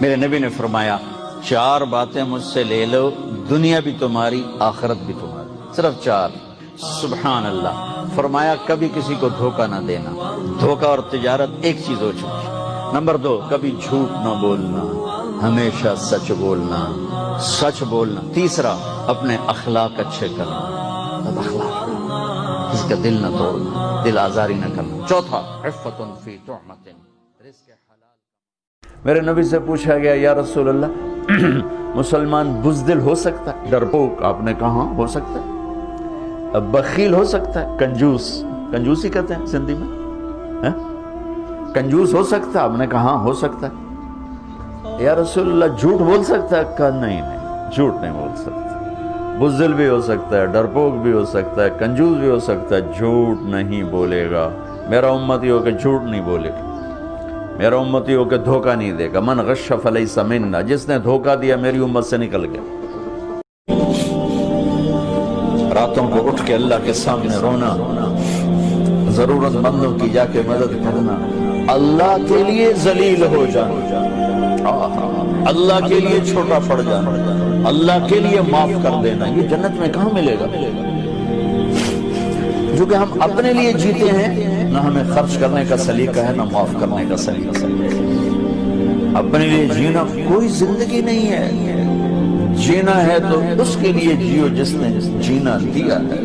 میرے نبی نے فرمایا 4 باتیں مجھ سے لے لو، دنیا بھی تمہاری، آخرت بھی تمہاری، صرف 4۔ سبحان اللہ۔ فرمایا کبھی کسی کو دھوکہ نہ دینا، دھوکہ اور تجارت ایک چیز ہو چکی۔ نمبر 2، کبھی جھوٹ نہ بولنا، ہمیشہ سچ بولنا، سچ بولنا۔ تیسرا، اپنے اخلاق اچھے کرنا، اخلاق کسی کا دل نہ توڑنا، دل آزاری نہ کرنا۔ چوتھا، عفت فی طعمۃ، رزق حلال۔ میرے نبی سے پوچھا گیا یا رسول اللہ مسلمان بزدل ہو سکتا ہے؟ ڈرپوک، آپ نے کہا ہو سکتا ہے۔ بخیل ہو سکتا ہے؟ کنجوسی کہتے ہیں سندھی میں، کنجوس ہو سکتا ہے؟ آپ نے کہا ہو سکتا ہے۔ یا رسول اللہ جھوٹ بول سکتا ہے؟ کہا نہیں، جھوٹ نہیں بول سکتا۔ بزدل بھی ہو سکتا ہے، ڈرپوک بھی ہو سکتا ہے، کنجوس بھی ہو سکتا ہے، جھوٹ نہیں بولے گا۔ میرا امتی ہو کہ جھوٹ نہیں بولے گا، میرا امتی ہو کہ دھوکہ نہیں دے گا۔ من غش فلیس منا، جس نے دھوکہ دیا میری امت سے نکل گیا۔ راتوں کو اٹھ کے اللہ کے سامنے رونا، ضرورت مندوں کی جا کے مدد کرنا، اللہ کے لیے ذلیل ہو جانا، اللہ کے لیے چھوٹا پڑ جانا، اللہ کے لیے معاف کر دینا، یہ جنت میں کہاں ملے گا؟ جو کہ ہم اپنے لیے جیتے ہیں، نہ ہمیں خرچ کرنے کا سلیقہ ہے، نہ معاف کرنے کا سلیقہ ہے۔ اپنے لیے جینا کوئی زندگی نہیں ہے۔ جینا ہے تو اس کے لیے جیو جس نے جینا دیا ہے،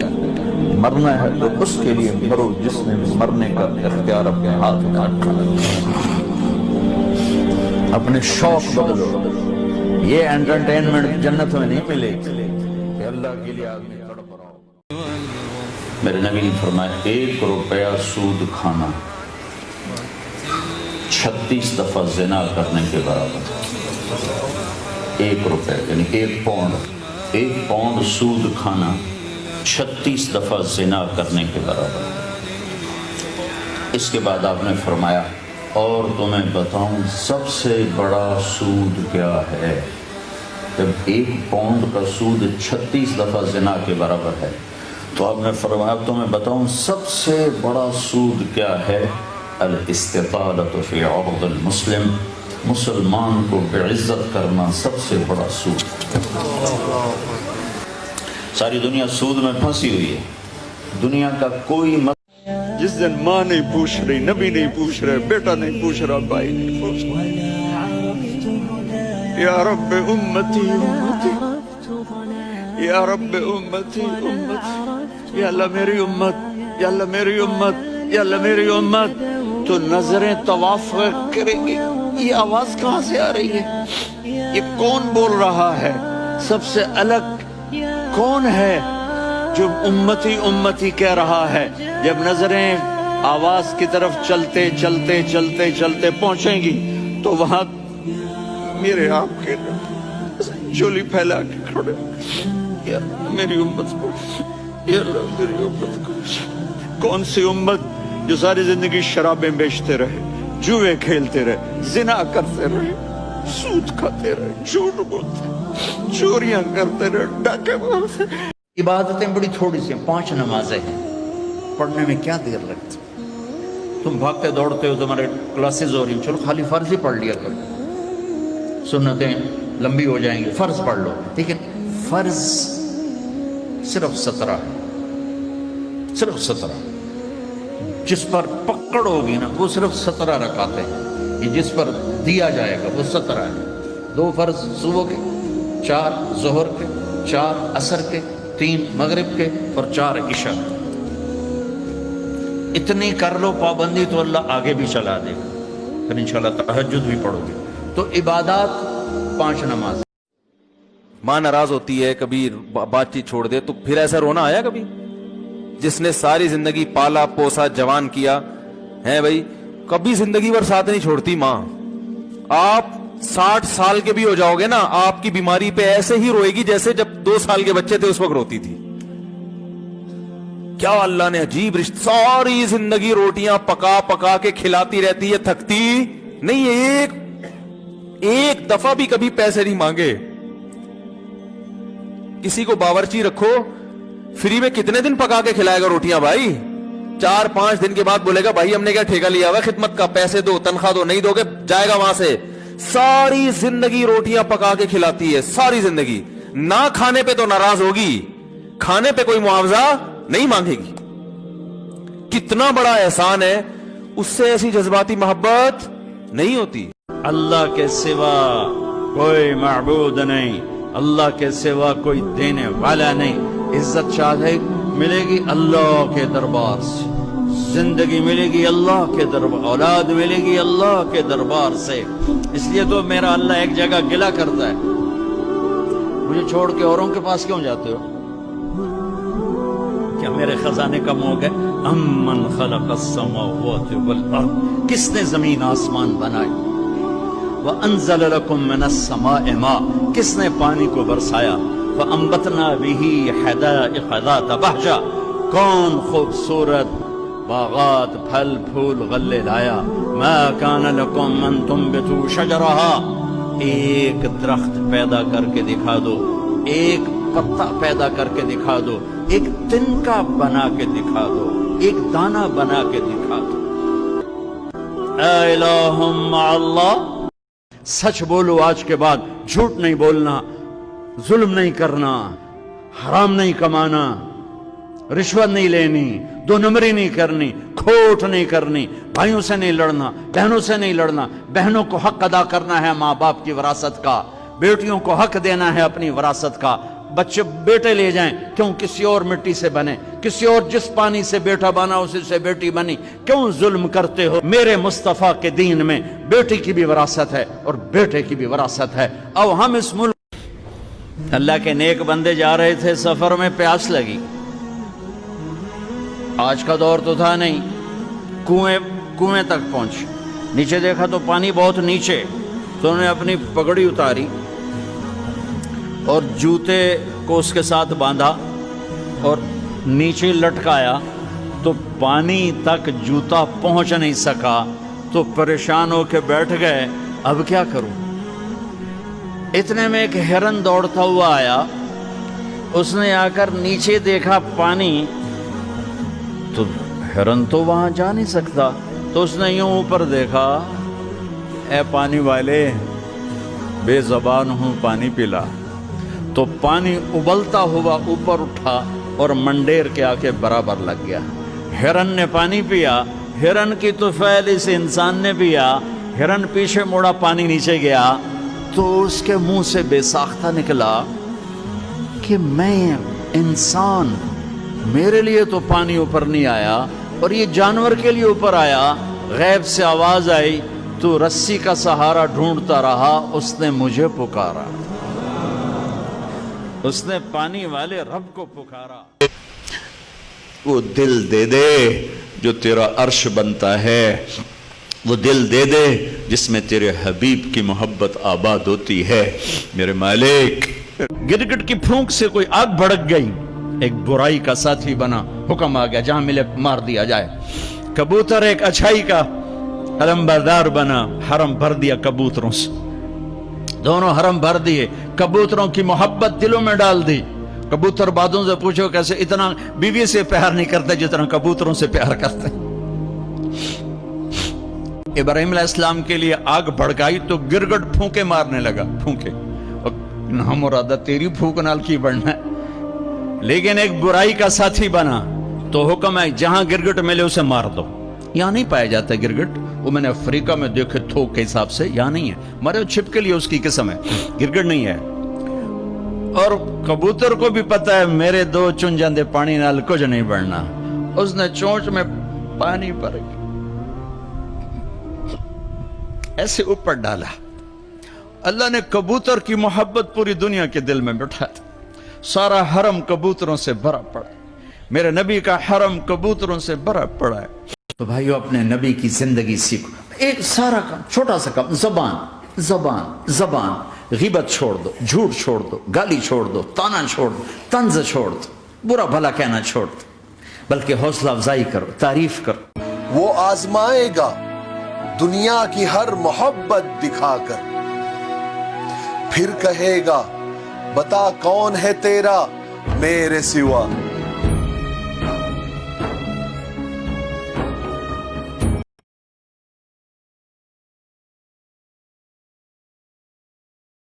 مرنا ہے تو اس کے لیے مرو جس نے مرنے کا اختیار اپنے ہاتھ میں رکھا۔ اپنے شوق بدلو، یہ انٹرٹینمنٹ جنت میں نہیں ملے گی کہ اللہ کے لیے آدمی تڑپ رہا ہو۔ میرے نبی نے فرمایا 1 روپیہ سود کھانا 36 دفعہ زنا کرنے کے برابر۔ 1 روپے یعنی 1 پاؤنڈ سود کھانا 36 دفعہ زنا کرنے کے برابر۔ اس کے بعد آپ نے فرمایا اور تمہیں بتاؤں سب سے بڑا سود کیا ہے؟ جب 1 پاؤنڈ کا سود 36 دفعہ زنا کے برابر ہے تو آپ نے فرمایا تمہیں بتاؤں سب سے بڑا سود کیا ہے؟ الاستطالۃ فی عرض المسلم، مسلمان کو بعزت کرنا سب سے بڑا سود۔ ساری دنیا سود میں پھنسی ہوئی ہے، دنیا کا کوئی جس دن ماں نہیں پوچھ رہی، نبی نہیں پوچھ رہے، بیٹا نہیں پوچھ رہا، بھائی نہیں پوچھ رہا، یا رب امتی امتی، یا رب امتی امتی، یا اللہ میری امت، یا اللہ میری امت، یا اللہ میری امت۔ تو نظریں طواف کریں گی، یہ آواز کہاں سے آ رہی ہے؟ یہ کون بول رہا ہے؟ سب سے الگ کون ہے جو امتی امتی کہہ رہا ہے؟ جب نظریں آواز کی طرف چلتے چلتے چلتے چلتے پہنچیں گی تو وہاں میرے آپ کے چولی پھیلا کے کھڑے، یا میری امت کو، یا اللہ میری امت کو۔ کون سی امت جو ساری زندگی شرابیں بیچتے رہے، جوئے کھیلتے رہے، زنا کرتے رہے، سود کھاتے رہے، جھوٹ بولتے، چوریاں کرتے رہے، ڈاکے مارتے۔ عبادتیں بڑی تھوڑی سی، 5 نمازیں ہیں، پڑھنے میں کیا دیر لگتی؟ تم بھاگتے دوڑتے ہو، تمہارے کلاسز ہو رہی ہیں، چلو خالی فرض ہی پڑھ لیا کرو، سنتیں لمبی ہو جائیں گی، فرض پڑھ لو۔ لیکن فرض صرف 17 ہے، صرف 17۔ جس پر پکڑ ہوگی نا وہ صرف 17 رکعتیں ہیں، یہ جس پر دیا جائے گا وہ 17 ہے۔ 2 فرض صبح کے، 4 ظہر کے، 4 عصر کے، 3 مغرب کے اور 4 عشاء۔ اتنی کر لو پابندی تو اللہ آگے بھی چلا دے گا، پھر انشاءاللہ تہجد بھی پڑھو گے۔ تو عبادات 5 نماز۔ ماں ناراض ہوتی ہے، کبھی بات چیت چھوڑ دے، تو پھر ایسا رونا آیا کبھی؟ جس نے ساری زندگی پالا پوسا جوان کیا ہے بھائی، کبھی زندگی بھر ساتھ نہیں چھوڑتی ماں۔ آپ 60 سال کے بھی ہو جاؤ گے نا، آپ کی بیماری پہ ایسے ہی روئے گی جیسے جب 2 سال کے بچے تھے اس وقت روتی تھی۔ کیا اللہ نے عجیب رشتہ، ساری زندگی روٹیاں پکا پکا کے کھلاتی رہتی ہے، تھکتی نہیں، ایک دفعہ بھی کبھی پیسے نہیں مانگے۔ کسی کو باورچی رکھو، فری میں کتنے دن پکا کے کھلائے گا روٹیاں بھائی؟ 4-5 دن کے بعد بولے گا بھائی ہم نے کیا ٹھیکہ لیا ہوا خدمت کا، پیسے دو، تنخواہ دو، نہیں دو گے جائے گا وہاں سے۔ सारी जिंदगी रोटियां पका के खिलाती है, सारी जिंदगी। ना खाने पे तो नाराज होगी, खाने पे कोई मुआवजा नहीं मांगेगी। कितना बड़ा एहसान है, उससे ऐसी जज्बाती मोहब्बत नहीं होती। अल्लाह के सिवा कोई माबूद नहीं, अल्लाह के सिवा कोई देने वाला नहीं। इज्जत चाहे मिलेगी अल्लाह के दरबार से, जिंदगी मिलेगी अल्लाह के दरबार, औलाद मिलेगी अल्लाह के दरबार से। इसलिए तो मेरा अल्लाह एक जगह गिला करता है, मुझे छोड़ के औरों के पास क्यों जाते हो? क्या मेरे खजाने कम हो गए? अम्मन खलक़स समावाति वल अर्द, किसने जमीन आसमान बनाई? व अंज़ल लकुम मिनस समाए मा, किसने पानी को बरसाया? व अंबतना बिही हदाइक़ ज़ात बहजा, कौन खूबसूरत बागात फल फूल गल्ले लाया? मा कान लकुम अन तुंबितू शजरहा, एक दरख्त पैदा करके दिखा दो, एक पत्ता पैदा करके दिखा दो, एक तिनका बना के दिखा दो, एक दाना बना के दिखा दो। ऐ इलाहुम अल्लाह, सच बोलो आज के बाद, झूठ नहीं बोलना, जुल्म नहीं करना, हराम नहीं कमाना, रिश्वत नहीं लेनी, दो नंबरी नहीं करनी, खोट नहीं करनी, भाइयों से नहीं लड़ना, बहनों से नहीं लड़ना। बहनों को हक अदा करना है माँ बाप की विरासत का, बेटियों को हक देना है अपनी विरासत का। बच्चे बेटे ले जाएं, क्यों किसी और मिट्टी से बने, किसी और जिस पानी से बेटा बना उसी से बेटी बनी, क्यों जुल्म करते हो? मेरे मुस्तफा के दीन में बेटी की भी विरासत है और बेटे की भी विरासत है। अब हम इस मुल्क, अल्लाह के नेक बंदे जा रहे थे सफर में, प्यास लगी, आज का दौर तो था नहीं, कुएं तक पहुंचे, नीचे देखा तो पानी बहुत नीचे, तो उन्होंने अपनी पगड़ी उतारी और जूते को उसके साथ बांधा और नीचे लटकाया, तो पानी तक जूता पहुंच नहीं सका, तो परेशान होकर बैठ गए, अब क्या करूं? इतने में एक हिरन दौड़ता हुआ आया, उसने आकर नीचे देखा पानी, तो हिरन तो वहां जा नहीं सकता, तो उसने यूं ऊपर देखा, ए पानी वाले, बेज़बान हूं, पानी पिला। तो पानी उबलता हुआ ऊपर उठा और मंडेर के आके बराबर लग गया। हिरन ने पानी पिया, हिरन की तो फैल इस इंसान ने पिया, हिरन पीछे मुड़ा, पानी नीचे गया, तो उसके मुंह से बेसाख्ता निकला कि मैं इंसान, मेरे लिए तो पानी ऊपर नहीं आया और ये जानवर के लिए ऊपर आया। गैब से आवाज आई, तू रस्सी का सहारा ढूंढता रहा, उसने मुझे पुकारा, उसने पानी वाले रब को पुकारा। वो दिल दे दे जो तेरा अर्श बनता है, वो दिल दे दे जिसमें तेरे हबीब की मोहब्बत आबाद होती है। मेरे मालिक, गिरगिट की फूंक से कोई आग भड़क गई, एक बुराई का साथी बना, हुक्म आ गया जहां मिले मार दिया जाए। कबूतर एक अच्छाई का हरमबरदार बना, हरम भर दिया कबूतरों से, दोनों हरम भर दिए, कबूतरों की मोहब्बत दिलों में डाल दी। कबूतर बादों से पूछो कैसे इतना बीवी से प्यार नहीं करते जितना कबूतरों से प्यार करते। इब्राहिम अलैहिस्सलाम के लिए आग भड़काई तो गिरगिट फूंके मारने लगा, फूंके, ना मुरादा तेरी फूंक नाल की बढ़ना है, लेकिन एक बुराई का साथी बना तो हुक्म है जहां गिरगिट मिले उसे मार दो। यहां नहीं पाया जाता गिरगिट, वो मैंने अफ्रीका में देखे थोक के हिसाब से, यहां नहीं है, मरे छिप के लिए उसकी किस्म है, गिरगिट नहीं है। और कबूतर को भी पता है मेरे दो चुन जाते पानी नाल कुछ नहीं बढ़ना, उसने चोंच में पानी भर ऐसे ऊपर डाला। अल्लाह ने कबूतर की मोहब्बत पूरी दुनिया के दिल में बिठा दी, सारा हरम कबूतरों से भरा पड़ा, मेरे नबी का हरम कबूतरों से भरा पड़ा है। तो भाइयों, अपने नबी की जिंदगी सीखो, एक सारा काम, छोटा सा काम, जबान जबान जबान, गिबत छोड़ दो, झूठ छोड़ दो, गाली छोड़ दो, ताना छोड़ दो, तंज छोड़ दो, बुरा भला कहना छोड़ दो, बल्कि हौसला अफजाई करो, तारीफ करो। वो आजमाएगा दुनिया की हर मोहब्बत दिखाकर, फिर कहेगा बता कौन है तेरा मेरे सिवा।